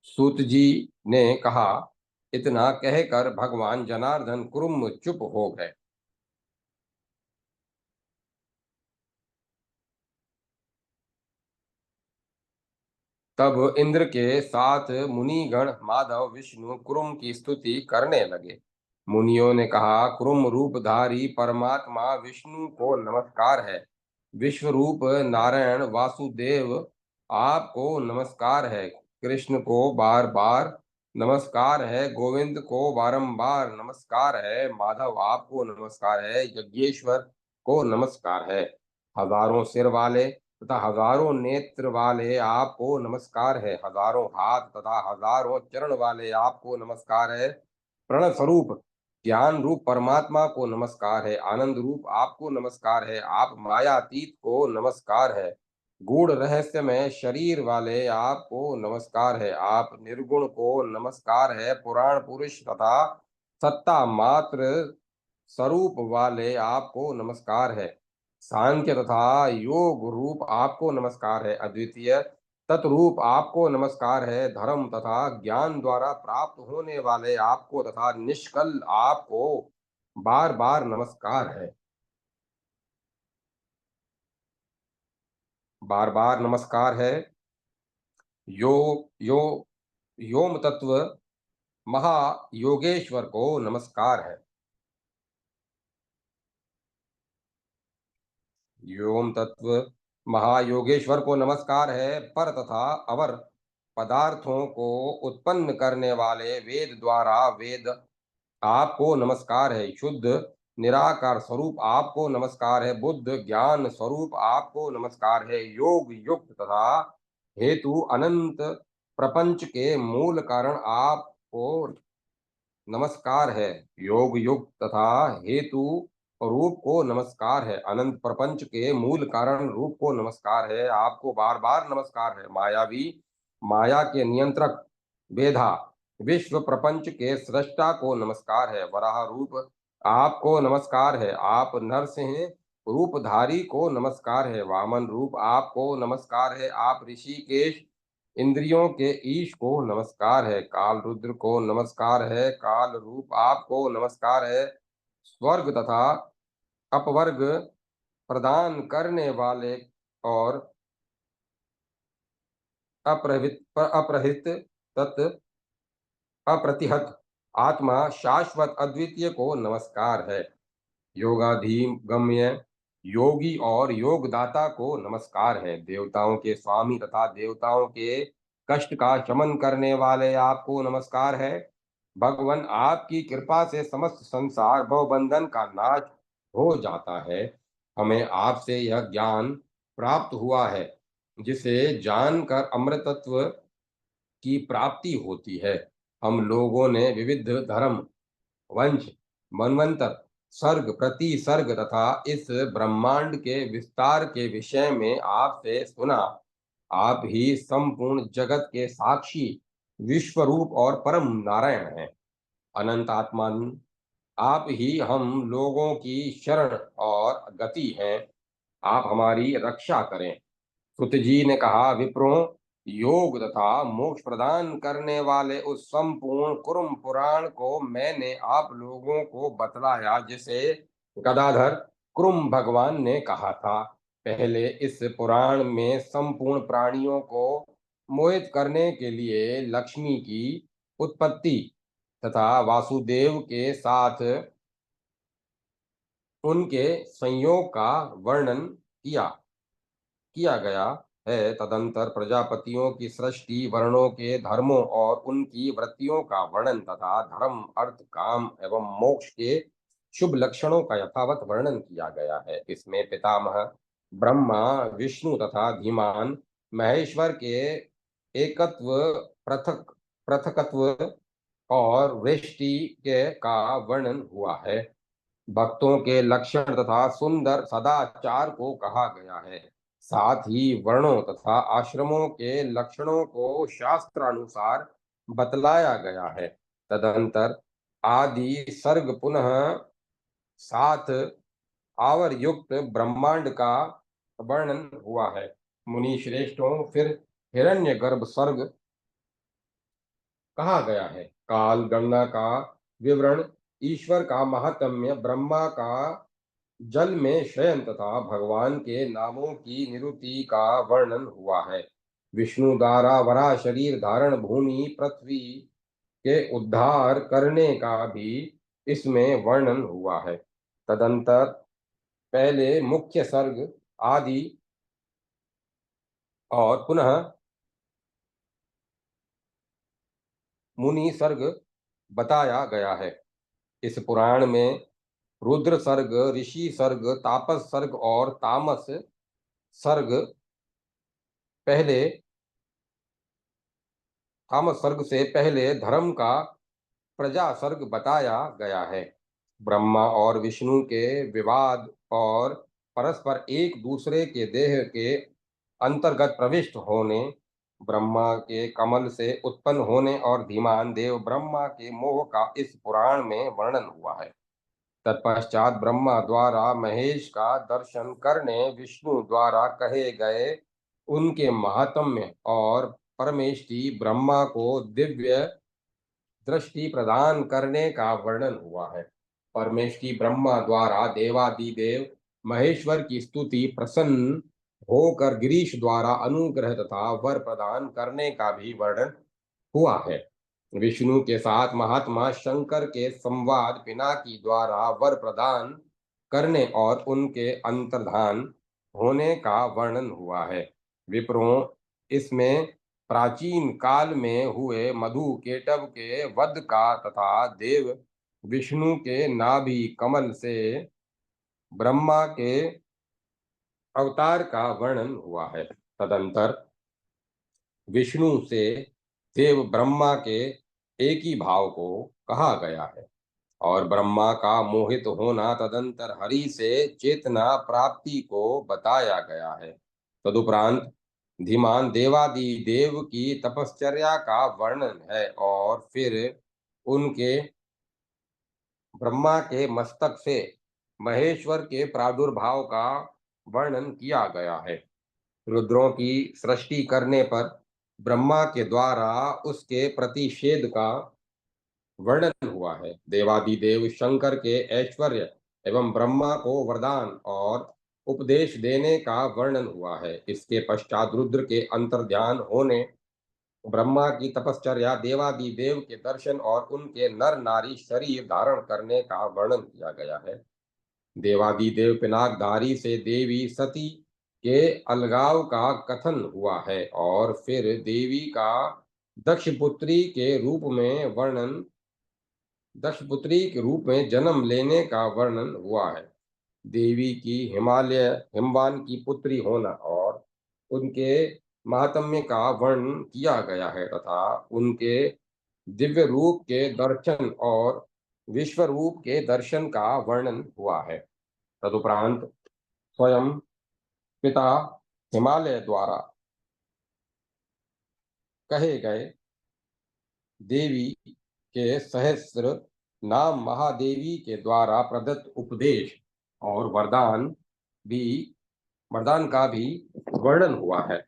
सूत जी ने कहा। इतना कहकर भगवान जनार्दन कुरुम चुप हो गए। तब इंद्र के साथ मुनिगण माधव विष्णु कुरुम की स्तुति करने लगे। मुनियों ने कहा, कुरुम रूपधारी परमात्मा विष्णु को नमस्कार है। विश्व रूप नारायण वासुदेव आपको नमस्कार है। कृष्ण को बार बार नमस्कार है। गोविंद को बारंबार नमस्कार है। माधव आपको नमस्कार है। यज्ञेश्वर को नमस्कार है। हजारों सिर वाले तथा हजारों नेत्र वाले आपको नमस्कार है। हजारों हाथ तथा हजारों चरण वाले आपको नमस्कार है। प्रणव स्वरूप ज्ञान रूप परमात्मा को नमस्कार है। आनंद रूप आपको नमस्कार है। आप मायातीत को नमस्कार है। गूढ़ रहस्यमय शरीर वाले आपको नमस्कार है। आप निर्गुण को नमस्कार है। पुराण पुरुष तथा सत्ता मात्र स्वरूप वाले आपको नमस्कार है। सांख्य तथा योग रूप आपको नमस्कार है। अद्वितीय तत्रूप आपको नमस्कार है। धर्म तथा ज्ञान द्वारा प्राप्त होने वाले आपको तथा निष्कल आपको बार बार नमस्कार है। बार बार नमस्कार है। यो यो योम तत्व महायोगेश्वर को नमस्कार है। व्योम तत्व महायोगेश्वर को नमस्कार है। पर तथा अवर पदार्थों को उत्पन्न करने वाले वेद द्वारा वेद आपको नमस्कार है। शुद्ध निराकार स्वरूप आपको नमस्कार है। बुद्ध ज्ञान स्वरूप आपको नमस्कार है। योग युक्त तथा हेतु अनंत प्रपंच के मूल कारण आपको नमस्कार है। योग युग तथा हेतु रूप को नमस्कार है। अनंत प्रपंच के मूल कारण रूप को नमस्कार है। आपको बार बार नमस्कार है। मायावी माया के नियंत्रक वेधा विश्व प्रपंच के सृष्टा को नमस्कार है। वराह रूप आपको नमस्कार है। आप नरसिंह रूपधारी को नमस्कार है। वामन रूप आपको नमस्कार है। आप ऋषिकेश इंद्रियों के ईश को नमस्कार है। काल रुद्र को नमस्कार है। काल रूप आपको नमस्कार है। स्वर्ग तथा अपवर्ग प्रदान करने वाले और अपरहित तत् अप्रतिहत आत्मा शाश्वत अद्वितीय को नमस्कार है। योगाधीन गम्य योगी और योगदाता को नमस्कार है। देवताओं के स्वामी तथा देवताओं के कष्ट का शमन करने वाले आपको नमस्कार है। भगवान आपकी कृपा से समस्त संसार भवबंधन का नाश हो जाता है। हमें आपसे यह ज्ञान प्राप्त हुआ है, जिसे जानकर अमृतत्व की प्राप्ति होती है। हम लोगों ने विविध धर्म वंश मनवंतर सर्ग प्रति सर्ग तथा इस ब्रह्मांड के विस्तार के विषय में आपसे सुना। आप ही संपूर्ण जगत के साक्षी विश्वरूप और परम नारायण हैं। अनंत आत्मान आप ही हम लोगों की शरण और गति हैं। आप हमारी रक्षा करें। सुत जी ने कहा, विप्रों योग तथा मोक्ष प्रदान करने वाले उस संपूर्ण कुरुम पुराण को मैंने आप लोगों को बतलाया, जिसे गदाधर कुरुम भगवान ने कहा था। पहले इस पुराण में संपूर्ण प्राणियों को मोहित करने के लिए लक्ष्मी की उत्पत्ति तथा वासुदेव के साथ उनके संयोग का वर्णन किया गया है। तदंतर प्रजापतियों की सृष्टि, वर्णों के धर्मों और उनकी वृत्तियों का वर्णन तथा धर्म अर्थ काम एवं मोक्ष के शुभ लक्षणों का यथावत वर्णन किया गया है। इसमें पितामह ब्रह्मा विष्णु तथा धीमान महेश्वर के एकत्व पृथक पृथकत्व और वृष्टि के का वर्णन हुआ है। भक्तों के लक्षण तथा सुंदर सदाचार को कहा गया है। साथ ही वर्णों तथा आश्रमों के लक्षणों को शास्त्रानुसार बतलाया गया है। तदंतर आदि सर्ग पुनः सात आवर युक्त ब्रह्मांड का वर्णन हुआ है। मुनि श्रेष्ठों, फिर हिरण्यगर्भ सर्ग कहा गया है। काल गणना का विवरण, ईश्वर का महात्म्य, ब्रह्मा का जल में शयन तथा भगवान के नामों की निरुक्ति का वर्णन हुआ है। विष्णु द्वारा वराह शरीर धारण भूमि पृथ्वी के उद्धार करने का भी इसमें वर्णन हुआ है। तदंतर पहले मुख्य सर्ग आदि और पुनः मुनि सर्ग बताया गया है। इस पुराण में रुद्र सर्ग, ऋषि सर्ग, तापस सर्ग और तामस सर्ग पहले तामस सर्ग से पहले धर्म का प्रजा सर्ग बताया गया है। ब्रह्मा और विष्णु के विवाद और परस्पर एक दूसरे के देह के अंतर्गत प्रविष्ट होने, ब्रह्मा के कमल से उत्पन्न होने और धीमान देव ब्रह्मा के मोह का इस पुराण में वर्णन हुआ है। तत्पश्चात ब्रह्मा द्वारा महेश का दर्शन करने विष्णु द्वारा कहे गए उनके महात्म्य और परमेष्टि ब्रह्मा को दिव्य दृष्टि प्रदान करने का वर्णन हुआ है। परमेष्टि ब्रह्मा द्वारा देवादिदेव महेश्वर की स्तुति प्रसन्न होकर गिरीश द्वारा अनुग्रह तथा वर प्रदान करने का भी वर्णन हुआ है। विष्णु के साथ महात्मा शंकर के संवाद पिनाकी द्वारा वर प्रदान करने और उनके अंतर्धान होने का वर्णन हुआ है। विप्रों, इसमें प्राचीन काल में हुए मधु केटव के वध का तथा देव विष्णु के नाभि कमल से ब्रह्मा के अवतार का वर्णन हुआ है। तदंतर विष्णु से देव ब्रह्मा के एक ही भाव को कहा गया है और ब्रह्मा का मोहित होना तदंतर हरि से चेतना प्राप्ति को बताया गया है। तदुपरांत धीमान देवादि देव की तपश्चर्या का वर्णन है और फिर उनके ब्रह्मा के मस्तक से महेश्वर के प्रादुर्भाव का वर्णन किया गया है। रुद्रों की सृष्टि करने पर ब्रह्मा के द्वारा उसके प्रतिषेध का वर्णन हुआ है। देवादिदेव शंकर के ऐश्वर्य एवं ब्रह्मा को वरदान और उपदेश देने का वर्णन हुआ है। इसके पश्चात रुद्र के अंतर्ध्यान होने, ब्रह्मा की तपश्चर्या, देवादिदेव के दर्शन और उनके नर नारी शरीर धारण करने का वर्णन किया गया है। देवादिदेव पिनाकधारी से देवी सती के अलगाव का कथन हुआ है और फिर देवी का दक्षपुत्री के रूप में वर्णन दक्षपुत्री के रूप में जन्म लेने का वर्णन हुआ है। देवी की हिमालय हिमवान की पुत्री होना और उनके महात्म्य का वर्णन किया गया है तथा उनके दिव्य रूप के दर्शन और विश्व रूप के दर्शन का वर्णन हुआ है। तदुपरांत स्वयं पिता हिमालय द्वारा कहे गए देवी के सहस्र नाम महादेवी के द्वारा प्रदत्त उपदेश और भी वरदान का भी वर्णन हुआ है।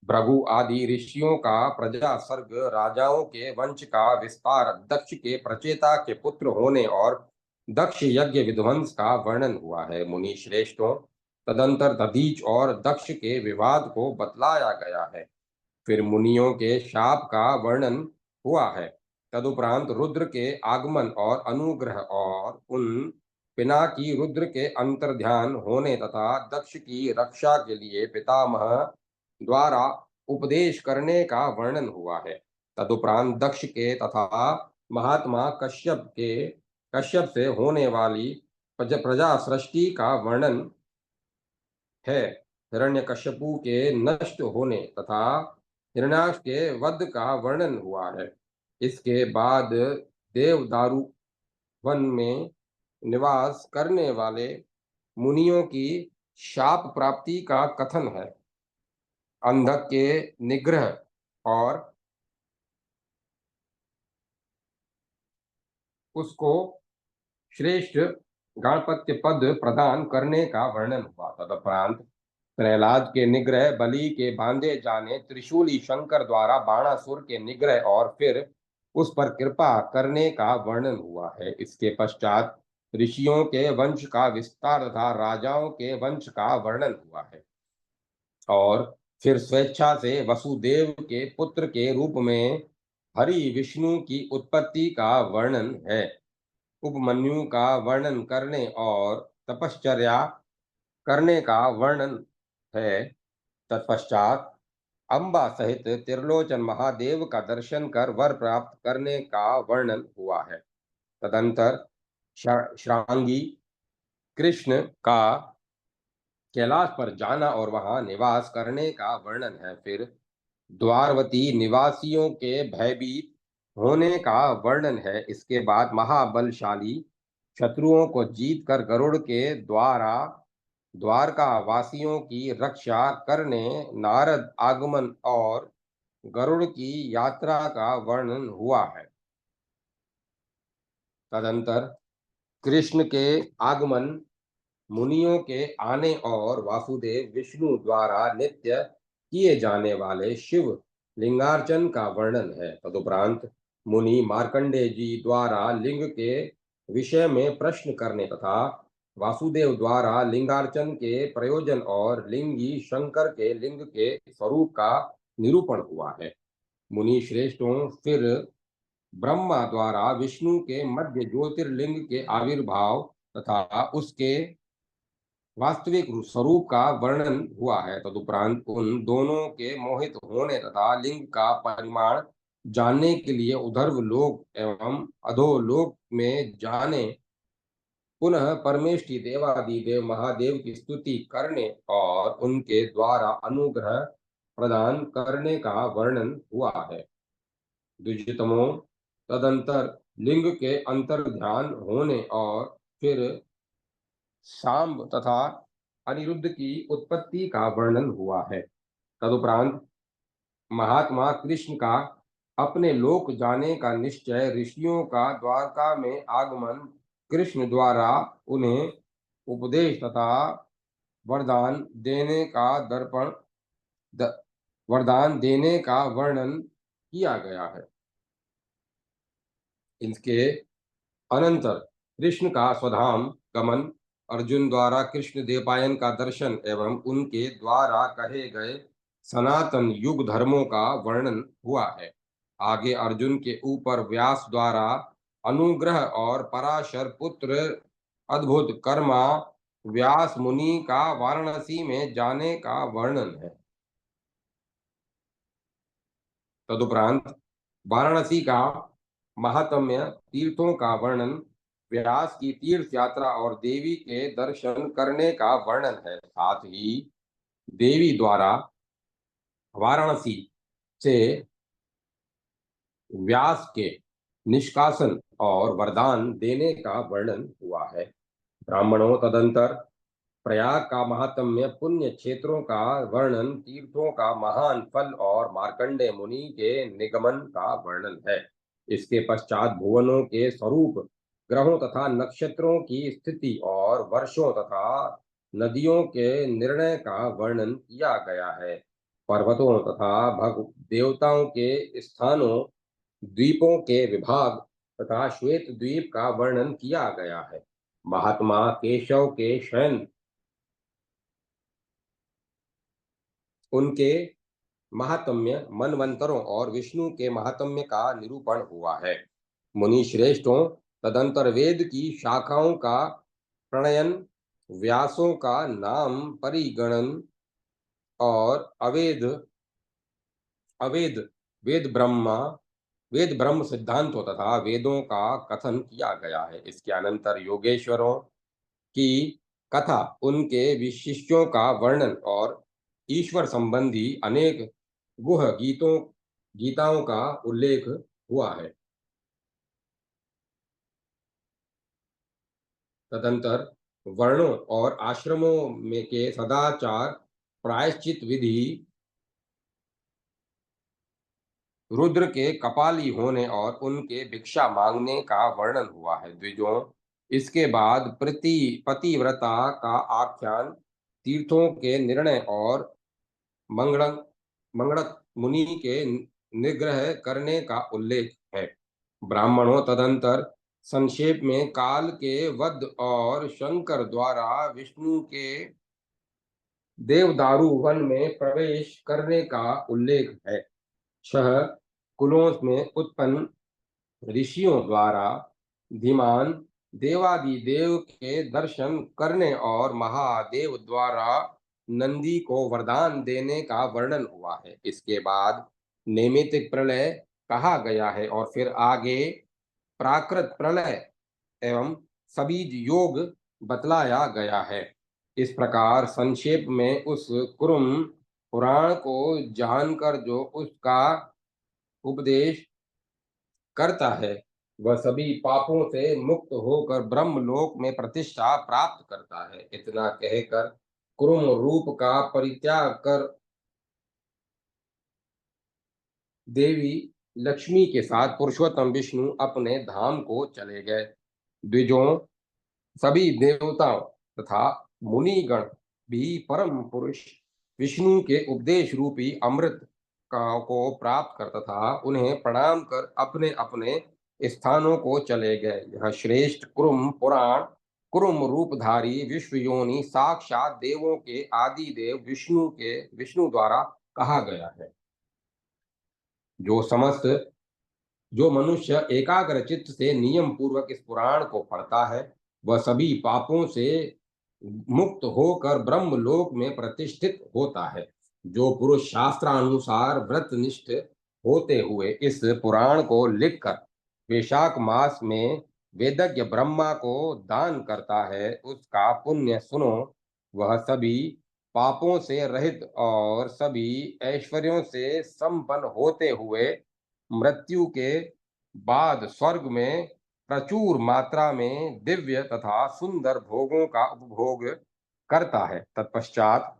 भृगु आदि ऋषियों का प्रजा सर्ग राजाओं के वंश का विस्तार, दक्ष के प्रचेता के पुत्र होने और दक्ष यज्ञ विध्वंस का वर्णन हुआ है। मुनि श्रेष्ठों, तदंतर दधीच और दक्ष के विवाद को बतलाया गया है। फिर मुनियों के शाप का वर्णन हुआ है। तदुपरांत रुद्र के आगमन और अनुग्रह और उन पिनाकी रुद्र के अंतर्ध्यान होने तथा दक्ष की रक्षा के लिए पितामह द्वारा उपदेश करने का वर्णन हुआ है। तदुपरांत दक्ष के तथा महात्मा कश्यप से होने वाली प्रजा सृष्टि का वर्णन है। हिरण्यकश्यपु के नष्ट होने तथा हिरण्याक्ष के वध का वर्णन हुआ है। इसके बाद देवदारू वन में निवास करने वाले मुनियों की शाप प्राप्ति का कथन है। अंधक के निग्रह और उसको श्रेष्ठ गणपत्य पद प्रदान करने का वर्णन हुआ। तदुपरांत प्रहलाद के निग्रह, बलि के बांधे जाने, त्रिशूली शंकर द्वारा बाणासुर के निग्रह और फिर उस पर कृपा करने का वर्णन हुआ है। इसके पश्चात ऋषियों के वंश का विस्तार तथा राजाओं के वंश का वर्णन हुआ है और फिर स्वेच्छा से वसुदेव के पुत्र के रूप में हरि विष्णु की उत्पत्ति का वर्णन है। उपमन्यु का वर्णन करने और तपश्चर्या करने का वर्णन है। तत्पश्चात अम्बा सहित त्रिलोचन महादेव का दर्शन कर वर प्राप्त करने का वर्णन हुआ है। तदंतर श्रांगी कृष्ण का कैलाश पर जाना और वहां निवास करने का वर्णन है। फिर द्वारवती निवासियों के भयभीत होने का वर्णन है। इसके बाद महाबलशाली शत्रुओं को जीत कर गरुड़ के द्वारा द्वारका वासियों की रक्षा करने नारद आगमन और गरुड़ की यात्रा का वर्णन हुआ है। तदंतर कृष्ण के आगमन, मुनियों के आने और वासुदेव विष्णु द्वारा नित्य किए जाने वाले शिव लिंगार्चन का वर्णन है। तदुपरांत मुनि मार्कंडेय जी द्वारा लिंग के विषय में प्रश्न करने तथा वासुदेव द्वारा लिंगार्चन के प्रयोजन और लिंगी शंकर के लिंग के स्वरूप का निरूपण हुआ है। मुनि श्रेष्ठों फिर ब्रह्मा द्वारा विष्णु के मध्य ज्योतिर्लिंग के आविर्भाव तथा उसके वास्तविक स्वरूप का वर्णन हुआ है। तदुपरांत उन दोनों के मोहित होने तथा लिंग का परिमाण जानने के लिए उधर्व लोक एवं अधोलोक में जाने पुनः परमेष्टि देवादिदेव महादेव की स्तुति करने और उनके द्वारा अनुग्रह प्रदान करने का वर्णन हुआ है। द्विजतमो तदंतर लिंग के अंतर ध्यान होने और फिर सांब तथा अनिरुद्ध की उत्पत्ति का वर्णन हुआ है। तदुपरांत महात्मा कृष्ण का अपने लोक जाने का निश्चय, ऋषियों का द्वारका में आगमन, कृष्ण द्वारा उन्हें उपदेश तथा वरदान देने का द, वरदान देने का वर्णन किया गया है। इनके अनंतर कृष्ण का स्वधाम गमन, अर्जुन द्वारा कृष्ण देवपायन का दर्शन एवं उनके द्वारा कहे गए सनातन युग धर्मों का वर्णन हुआ है। आगे अर्जुन के ऊपर व्यास द्वारा अनुग्रह और पराशर पुत्र अद्भुत कर्मा व्यास मुनि का वाराणसी में जाने का वर्णन है। तदुपरांत वाराणसी का महात्म्य, तीर्थों का वर्णन, व्यास की तीर्थ यात्रा और देवी के दर्शन करने का वर्णन है। साथ ही देवी द्वारा वाराणसी से व्यास के निष्कासन और वरदान देने का वर्णन हुआ है। ब्राह्मणों तदंतर प्रयाग का महात्म्य, पुण्य क्षेत्रों का वर्णन, तीर्थों का महान फल और मार्कंडेय मुनि के निगमन का वर्णन है। इसके पश्चात भुवनों के स्वरूप, ग्रहों तथा नक्षत्रों की स्थिति और वर्षों तथा नदियों के निर्णय का वर्णन किया गया है। पर्वतों तथा भग देवताओं के स्थानों, द्वीपों के विभाग तथा श्वेत द्वीप का वर्णन किया गया है। महात्मा केशव के शयन, उनके महात्म्य, मनवंतरों और विष्णु के महात्म्य का निरूपण हुआ है। मुनि श्रेष्ठों तदंतर वेद की शाखाओं का प्रणयन, व्यासों का नाम परिगणन और अवेद अवेद वेद ब्रह्म सिद्धांतों तथा वेदों का कथन किया गया है। इसके अनंतर योगेश्वरों की कथा, उनके विशिष्यों का वर्णन और ईश्वर संबंधी अनेक गुह गीताओं का उल्लेख हुआ है। तदंतर वर्णों और आश्रमों में के सदाचार, प्रायश्चित विधि, रुद्र के कपाली होने और उनके भिक्षा मांगने का वर्णन हुआ है। द्विजों, इसके बाद पतिव्रता का आख्यान, तीर्थों के निर्णय और मंगल मंगड़क मुनि के निग्रह करने का उल्लेख है। ब्राह्मणों, तदंतर संक्षेप में काल के वध और शंकर द्वारा विष्णु के देवदारू वन में प्रवेश करने का उल्लेख है। 6 कुलों में उत्पन्न ऋषियों द्वारा धीमान देवादिदेव के दर्शन करने और महादेव द्वारा नंदी को वरदान देने का वर्णन हुआ है। इसके बाद नैमित्तिक प्रलय कहा गया है और फिर आगे प्राकृत प्रलय एवं सबीज योग बतलाया गया है। इस प्रकार संक्षेप में उस कुरुम पुराण को जानकर जो उसका उपदेश करता है, वह सभी पापों से मुक्त होकर ब्रह्मलोक में प्रतिष्ठा प्राप्त करता है। इतना कहकर कुरुम रूप का परित्याग कर देवी लक्ष्मी के साथ पुरुषोत्तम विष्णु अपने धाम को चले गए। द्विजों, सभी देवताओं तथा मुनिगण भी परम पुरुष विष्णु के उपदेश रूपी अमृत को प्राप्त कर तथा उन्हें प्रणाम कर अपने अपने स्थानों को चले गए। यह श्रेष्ठ कुरुम पुराण कुरुम रूपधारी विश्व योनि साक्षात देवों के आदि देव विष्णु द्वारा कहा गया है। जो मनुष्य एकाग्र चित्त से नियम पूर्वक इस पुराण को पढ़ता है, वह सभी पापों से मुक्त होकर ब्रह्मलोक में प्रतिष्ठित होता है। जो पुरुष शास्त्रानुसार व्रतनिष्ठ होते हुए इस पुराण को लिखकर वैशाख मास में वेदज्ञ ब्रह्मा को दान करता है, उसका पुण्य सुनो। वह सभी पापों से रहित और सभी ऐश्वर्यों से संपन्न होते हुए मृत्यु के बाद स्वर्ग में प्रचुर मात्रा में दिव्य तथा सुंदर भोगों का उपभोग करता है। तत्पश्चात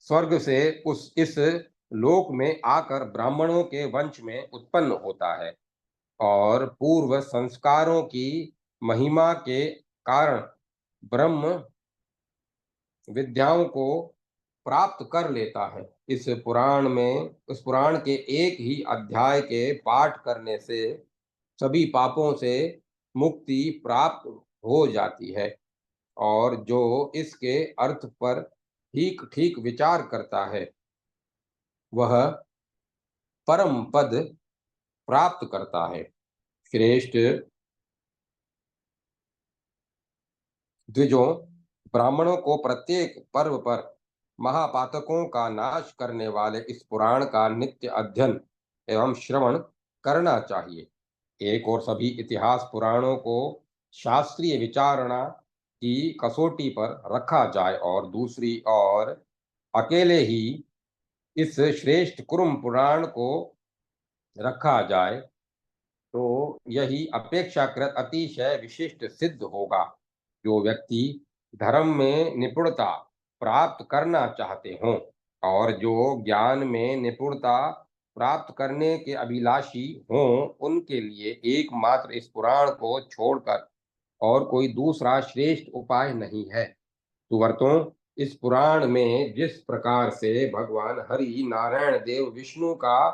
स्वर्ग से इस लोक में आकर ब्राह्मणों के वंश में उत्पन्न होता है और पूर्व संस्कारों की महिमा के कारण ब्रह्म विद्याओं को प्राप्त कर लेता है। उस पुराण के एक ही अध्याय के पाठ करने से सभी पापों से मुक्ति प्राप्त हो जाती है और जो इसके अर्थ पर ठीक ठीक विचार करता है, वह परम पद प्राप्त करता है। श्रेष्ठ द्विजों, ब्राह्मणों को प्रत्येक पर्व पर महापातकों का नाश करने वाले इस पुराण का नित्य अध्ययन एवं श्रवण करना चाहिए। एक और सभी इतिहास पुराणों को शास्त्रीय विचारणा की कसौटी पर रखा जाए और दूसरी ओर अकेले ही इस श्रेष्ठ कुरुम पुराण को रखा जाए तो यही अपेक्षाकृत अतिशय विशिष्ट सिद्ध होगा। जो व्यक्ति धर्म में निपुणता प्राप्त करना चाहते हों और जो ज्ञान में निपुणता प्राप्त करने के अभिलाषी हों, उनके लिए एकमात्र इस पुराण को छोड़कर और कोई दूसरा श्रेष्ठ उपाय नहीं है। सुवर्तों, इस पुराण में जिस प्रकार से भगवान हरि नारायण देव विष्णु का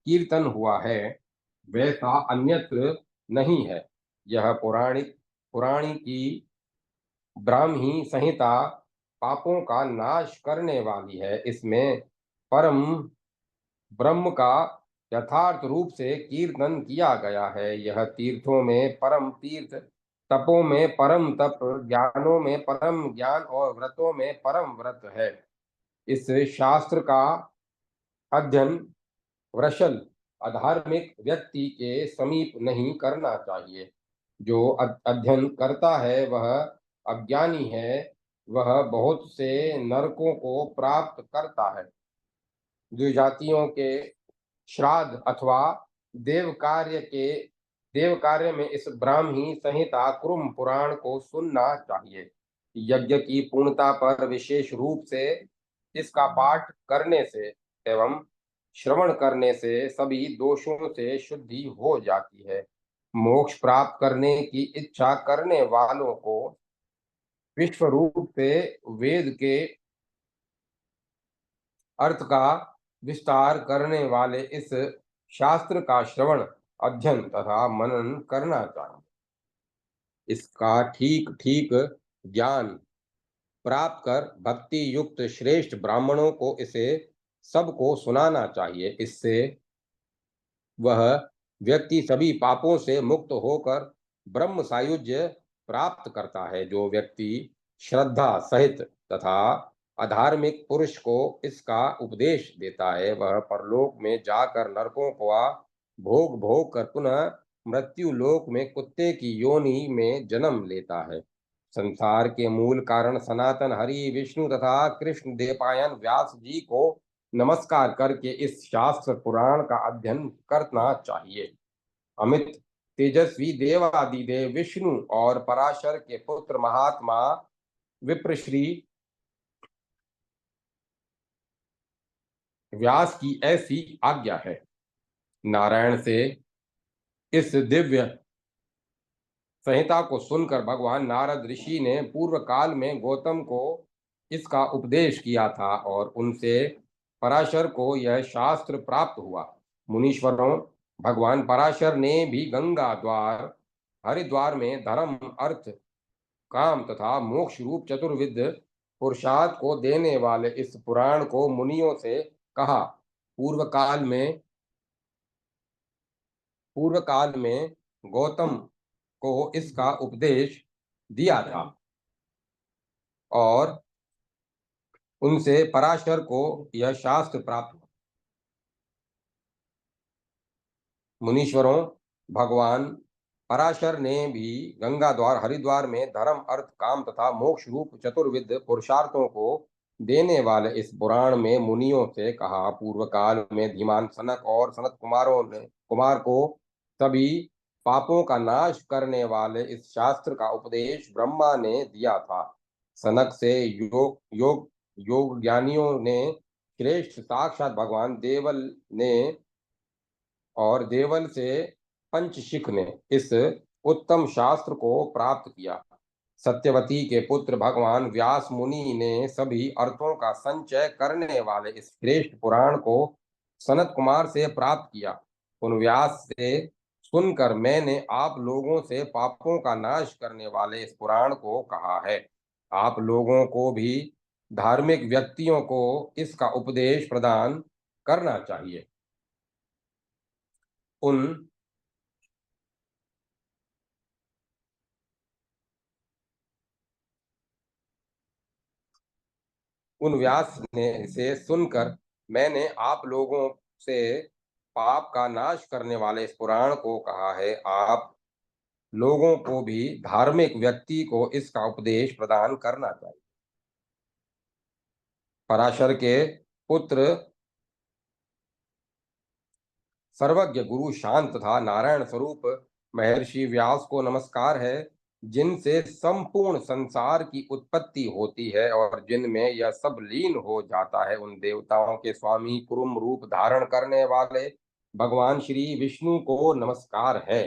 कीर्तन हुआ है, वैसा अन्यत्र नहीं है। यह पुराणी की ब्राह्मी संहिता पापों का नाश करने वाली है। इसमें परम ब्रह्म का यथार्थ रूप से कीर्तन किया गया है। यह तीर्थों में परम तीर्थ, तपों में परम तप, ज्ञानों में परम ज्ञान और व्रतों में परम व्रत है। इस शास्त्र का अध्ययन वृषल अधार्मिक व्यक्ति के समीप नहीं करना चाहिए। जो अध्ययन करता है वह अज्ञानी है, वह बहुत से नरकों को प्राप्त करता है। द्विजातियों के श्राद्ध अथवा देव कार्य में इस ब्राह्मी संहिता कुरुम पुराण को सुनना चाहिए। यज्ञ की पूर्णता पर विशेष रूप से इसका पाठ करने से एवं श्रवण करने से सभी दोषों से शुद्धि हो जाती है। मोक्ष प्राप्त करने की इच्छा करने वालों को विश्व रूप से वेद के अर्थ का विस्तार करने वाले इस शास्त्र का श्रवण, अध्ययन तथा मनन करना चाहिए। इसका ठीक ठीक ज्ञान प्राप्त कर भक्ति युक्त श्रेष्ठ ब्राह्मणों को इसे सबको सुनाना चाहिए। इससे वह व्यक्ति सभी पापों से मुक्त होकर ब्रह्म सायुज्य प्राप्त करता है। जो व्यक्ति श्रद्धा सहित तथा अधार्मिक पुरुष को इसका उपदेश देता है वह परलोक में जाकर नरकों को भोग भोग कर पुनः मृत्यु लोक में कुत्ते की योनि में जन्म लेता है। संसार के मूल कारण सनातन हरि विष्णु तथा कृष्ण देवपायन व्यास जी को नमस्कार करके इस शास्त्र पुराण का अध्ययन करना चाहिए। अमित तेजस्वी देवादिदेव विष्णु और पराशर के पुत्र महात्मा विप्रश्री व्यास की ऐसी आज्ञा है। नारायण से इस दिव्य संहिता को सुनकर भगवान नारद ऋषि ने पूर्व काल में गौतम को इसका उपदेश किया था और उनसे पराशर को यह शास्त्र प्राप्त हुआ। मुनीश्वरों, भगवान पराशर ने भी गंगा द्वार हरिद्वार में धर्म अर्थ काम तथा मोक्ष रूप चतुर्विध पुरुषार्थ को देने वाले इस पुराण को मुनियों से कहा। पूर्व काल में गौतम को इसका उपदेश दिया था और उनसे पराशर को यह शास्त्र प्राप्त हुआ। मुनीश्वरों, भगवान पराशर ने भी गंगा द्वार हरिद्वार में धर्म अर्थ काम तथा मोक्ष रूप चतुर्विध पुरुषार्थों को देने वाले इस पुराण में मुनियों से कहा। पूर्व काल में धीमान सनक और सनत कुमार को सभी पापों का नाश करने वाले इस शास्त्र का उपदेश ब्रह्मा ने दिया था। सनक से योग ज्ञानियों ने श्रेष्ठ साक्षात भगवान देवल से पंचशिख ने इस उत्तम शास्त्र को प्राप्त किया। सत्यवती के पुत्र भगवान व्यास मुनि ने सभी अर्थों का संचय करने वाले इस श्रेष्ठ पुराण को सनत कुमार से प्राप्त किया। उन व्यास से सुनकर मैंने आप लोगों से पापों का नाश करने वाले इस पुराण को कहा है। आप लोगों को भी धार्मिक व्यक्तियों को इसका उपदेश प्रदान करना चाहिए। उन व्यास ने से सुनकर मैंने आप लोगों से पाप का नाश करने वाले इस पुराण को कहा है। आप लोगों को भी धार्मिक व्यक्ति को इसका उपदेश प्रदान करना चाहिए। पराशर के पुत्र सर्वज्ञ गुरु शांत तथा नारायण स्वरूप महर्षि व्यास को नमस्कार है, जिनसे संपूर्ण संसार की उत्पत्ति होती है और जिनमें यह सब लीन हो जाता है। उन देवताओं के स्वामी कुरुम रूप धारण करने वाले भगवान श्री विष्णु को नमस्कार है।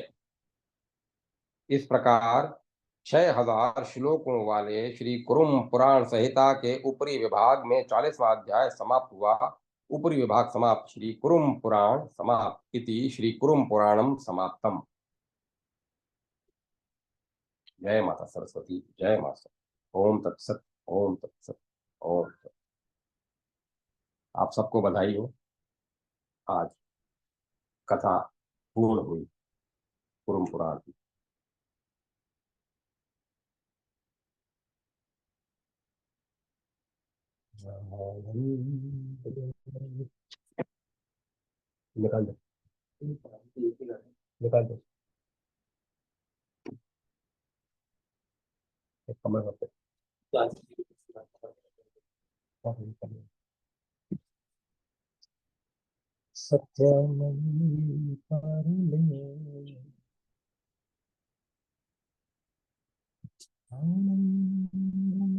इस प्रकार 6000 श्लोकों वाले श्री कुरुम पुराण संहिता के ऊपरी विभाग में 40वां अध्याय समाप्त हुआ। ऊपरी विभाग समाप्त। श्री कुरुम पुराण समाप्त। इति श्री कुरुम पुराणम समाप्तम। जय माता सरस्वती, जय माता। ओम तत्सत, ओम तत्सत, ओम तत्सत। आप सबको बधाई हो। आज कथा पूर्ण हुई कुरुम पुराण की। निकाल दो, निकाल दो एक कमर पे। सत्यमयी पारुले आनंदमयी।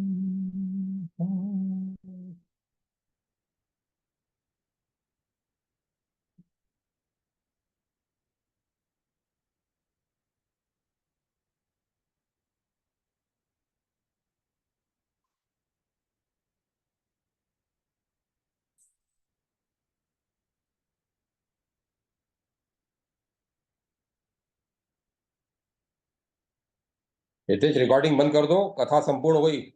हितेश रिकॉर्डिंग बंद कर दो, कथा संपूर्ण हुई।